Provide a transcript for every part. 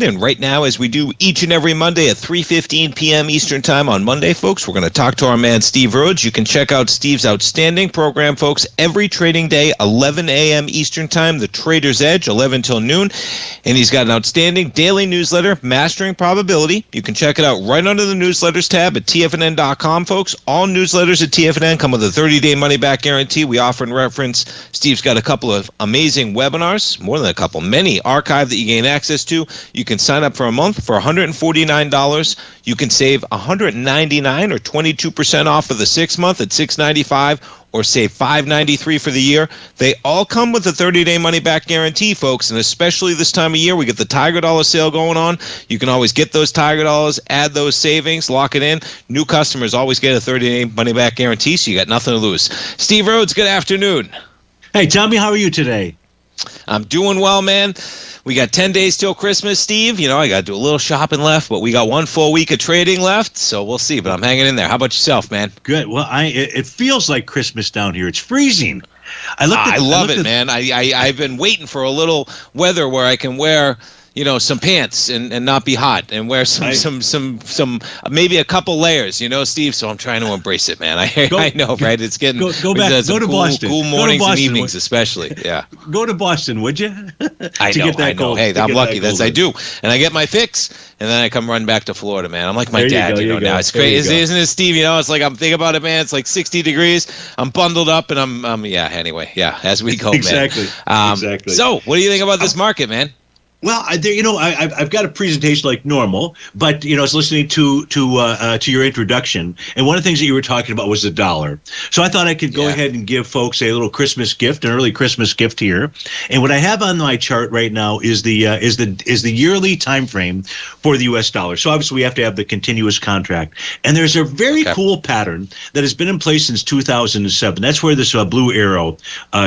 And right now, as we do each and every Monday at 3:15 p.m. Eastern Time on Monday, folks, we're going to talk to our man Steve Rhodes. You can check out Steve's outstanding program, folks, every trading day, 11 a.m. Eastern Time, the Trader's Edge, 11 till noon. And he's got an outstanding daily newsletter, Mastering Probability. You can check it out right under the newsletters tab at TFNN.com, folks. All newsletters at TFNN come with a 30-day money-back guarantee. We offer and reference. Steve's got a couple of amazing webinars, more than a couple, many archived that you gain access to. You can sign up for a month for $149. You can save $199 or 22% off for the 6 month at $695, or save $593 for the year. They all come with a 30-day money-back guarantee, folks, and especially this time of year, we get the Tiger Dollar sale going on. You can always get those Tiger Dollars, add those savings, lock it in. New customers always get a 30-day money-back guarantee, so you got nothing to lose. Steve Rhodes, good afternoon. Hey, Tommy, how are you today? I'm doing well, man. We got 10 days till Christmas, Steve. You know, I got to do a little shopping left, but we got 1 full week of trading left, so we'll see. But I'm hanging in there. How about yourself, man? Good. Well, it feels like Christmas down here. It's freezing. I love it, man. I've been waiting for a little weather where I can wear, you know, some pants and not be hot, and wear some maybe a couple layers, you know, Steve. So I'm trying to embrace it, man. I know, right? It's getting go back. Go to Boston. Cool mornings and evenings, especially. Yeah. Go to Boston, would you? I know. Hey, I'm lucky. I do, and I get my fix, and then I come run back to Florida, man. I'm like my dad, you know. Now it's crazy, isn't it, Steve? You know, it's like I'm thinking about it, man. It's like 60 degrees. I'm bundled up, and I'm yeah. Anyway, yeah. As we go, exactly. man. Exactly. So, what do you think about this market, man? Well, I've got a presentation like normal, but I was listening to your introduction, and one of the things that you were talking about was the dollar. So I thought I could go ahead and give folks a little Christmas gift, an early Christmas gift here. And what I have on my chart right now is the yearly time frame for the U.S. dollar. So obviously we have to have the continuous contract, and there's a very cool pattern that has been in place since 2007. That's where this blue arrow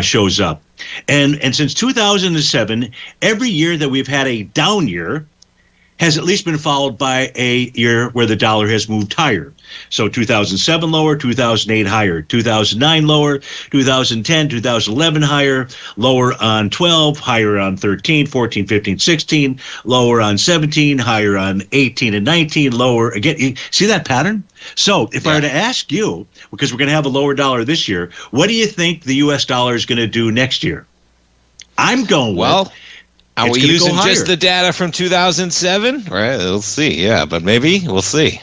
shows up. And since 2007, every year that we've had a down year has at least been followed by a year where the dollar has moved higher. So 2007 lower, 2008 higher, 2009 lower, 2010, 2011 higher, lower on 12, higher on 13, 14, 15, 16, lower on 17, higher on 18 and 19, lower again. You see that pattern? So if I were to ask you, because we're going to have a lower dollar this year, what do you think the U.S. dollar is going to do next year? I'm going are we using just the data from 2007? Right, we'll see. Yeah, but maybe we'll see.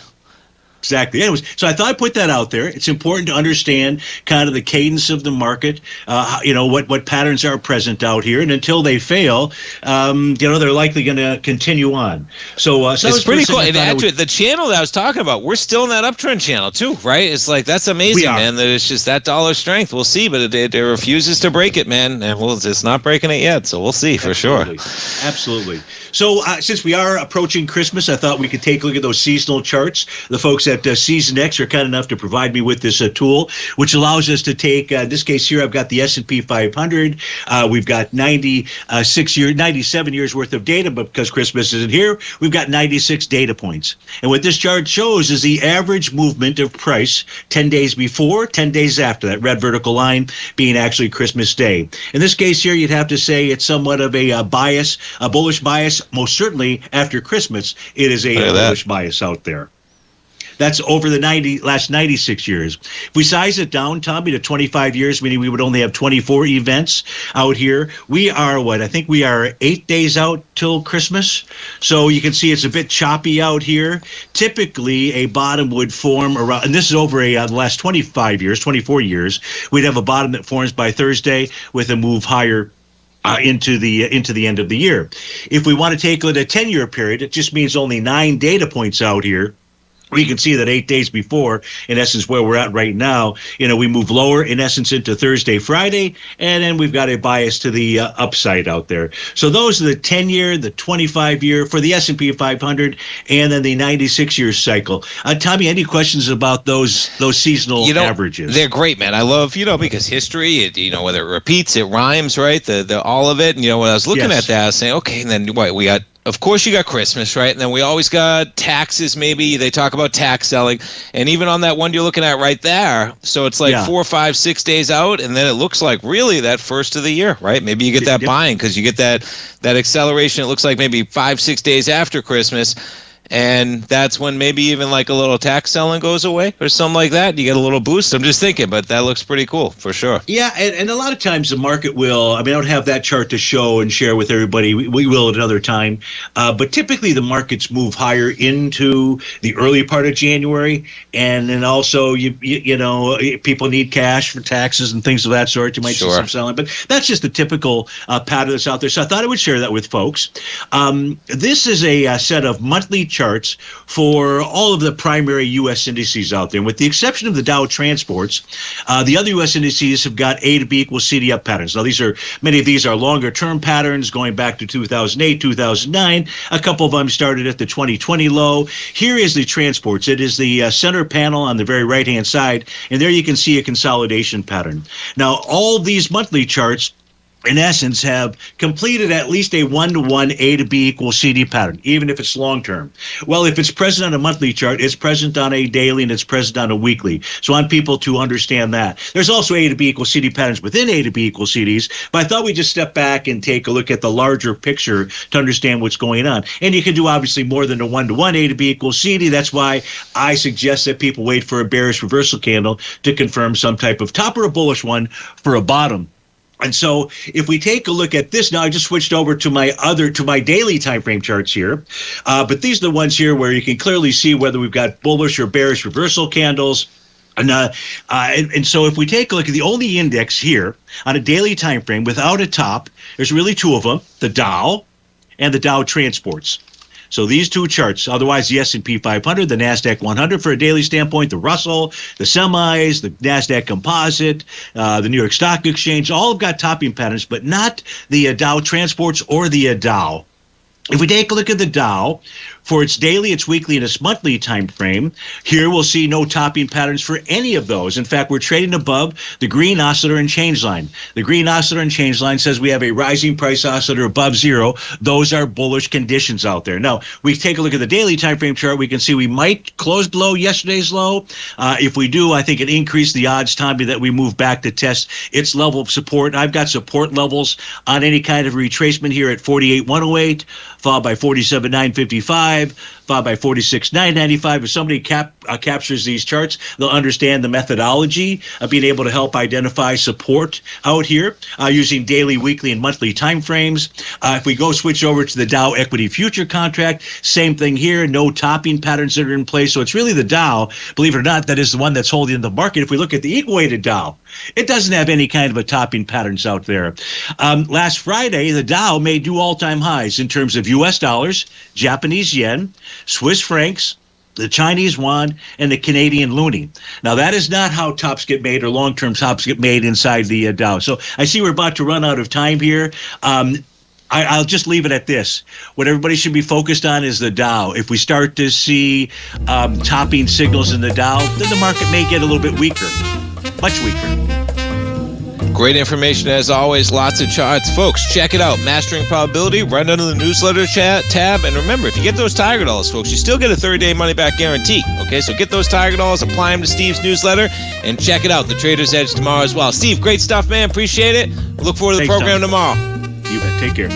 Exactly. Anyways, so I thought I'd put that out there. It's important to understand kind of the cadence of the market, what patterns are present out here. And until they fail, they're likely going to continue on. So it's pretty cool. And actually, the channel that I was talking about, we're still in that uptrend channel too, right? It's like, that's amazing, man, that it's just that dollar strength. We'll see, but it refuses to break it, man. And it's not breaking it yet. So we'll see for sure. Absolutely. So since we are approaching Christmas, I thought we could take a look at those seasonal charts. The folks at Season X are kind enough to provide me with this tool, which allows us to take, in this case here, I've got the S&P 500. We've got 97 years worth of data, but because Christmas isn't here, we've got 96 data points. And what this chart shows is the average movement of price 10 days before, 10 days after, that red vertical line being actually Christmas Day. In this case here, you'd have to say it's somewhat of a bias, a bullish bias. Most certainly after Christmas, it is a bullish bias out there. That's over the last 96 years. If we size it down, Tommy, to 25 years, meaning we would only have 24 events out here, we are, I think we are 8 days out till Christmas. So you can see it's a bit choppy out here. Typically, a bottom would form around, and this is over the last 24 years, we'd have a bottom that forms by Thursday with a move higher into the end of the year. If we want to take a 10-year period, it just means only 9 data points out here. We can see that 8 days before, in essence, where we're at right now, we move lower, in essence, into Thursday, Friday, and then we've got a bias to the upside out there. So those are the 10-year, the 25-year for the S&P 500, and then the 96-year cycle. Tommy, any questions about those seasonal averages? They're great, man. I love, because history, whether it repeats, it rhymes, right? The all of it. And, when I was looking at that, I was saying, okay, and then we got of course you got Christmas, right? And then we always got taxes. Maybe they talk about tax selling, and even on that one you're looking at right there, so it's like 4, 5, 6 days out, and then it looks like really that first of the year, right? Maybe you get that buying because you get that acceleration. It looks like maybe 5, 6 days after Christmas. And that's when maybe even like a little tax selling goes away or something like that. You get a little boost. I'm just thinking, but that looks pretty cool for sure. Yeah, and a lot of times the market will, I don't have that chart to show and share with everybody. We will at another time. But typically the markets move higher into the early part of January. And then also, you know, people need cash for taxes and things of that sort. You might see some selling. But that's just the typical pattern that's out there. So I thought I would share that with folks. This is a set of monthly charts for all of the primary U.S. indices out there. And with the exception of the Dow Transports, the other U.S. indices have got A to B equals CD up patterns. Now, many of these are longer-term patterns going back to 2008, 2009. A couple of them started at the 2020 low. Here is the transports. It is the center panel on the very right-hand side, and there you can see a consolidation pattern. Now, all these monthly charts in essence, have completed at least a 1-to-1 A to B equals CD pattern, even if it's long-term. Well, if it's present on a monthly chart, it's present on a daily, and it's present on a weekly. So I want people to understand that. There's also A to B equals CD patterns within A to B equals CDs, but I thought we'd just step back and take a look at the larger picture to understand what's going on. And you can do, obviously, more than a 1-to-1 A to B equals CD. That's why I suggest that people wait for a bearish reversal candle to confirm some type of top or a bullish one for a bottom. And so if we take a look at this, now I just switched over to my daily time frame charts here. But these are the ones here where you can clearly see whether we've got bullish or bearish reversal candles. And so if we take a look at the only index here on a daily time frame without a top, there's really two of them, the Dow and the Dow Transports. So these two charts, otherwise the S&P 500, the NASDAQ 100 for a daily standpoint, the Russell, the semis, the NASDAQ Composite, the New York Stock Exchange, all have got topping patterns, but not the Dow Transports or the Dow. If we take a look at the Dow, for its daily, its weekly, and its monthly time frame, here we'll see no topping patterns for any of those. In fact, we're trading above the green oscillator and change line. The green oscillator and change line says we have a rising price oscillator above zero. Those are bullish conditions out there. Now, we take a look at the daily time frame chart. We can see we might close below yesterday's low. If we do, I think it increased the odds, Tommy, that we move back to test its level of support. I've got support levels on any kind of retracement here at 48,108, followed by 47,955. Followed by 46,995. If somebody captures these charts, they'll understand the methodology of being able to help identify support out here using daily, weekly, and monthly time frames. If we go switch over to the Dow Equity Future Contract, same thing here. No topping patterns that are in place. So it's really the Dow, believe it or not, that is the one that's holding the market. If we look at the equal weighted Dow, it doesn't have any kind of a topping patterns out there. Last Friday, the Dow made new all-time highs in terms of U.S. dollars, Japanese yen, Swiss francs, the Chinese yuan, and the Canadian loonie. Now, that is not how tops get made or long-term tops get made inside the Dow. So I see we're about to run out of time here. I'll just leave it at this. What everybody should be focused on is the Dow. If we start to see topping signals in the Dow, then the market may get a little bit weaker, much weaker. Great information as always, lots of charts. Folks, check it out. Mastering Probability, right under the newsletter tab. And remember, if you get those Tiger Dollars, folks, you still get a 30-day money-back guarantee. Okay, so get those Tiger Dollars, apply them to Steve's newsletter, and check it out, The Trader's Edge, tomorrow as well. Steve, great stuff, man. Appreciate it. We'll look forward to the program tomorrow. You bet. Take care.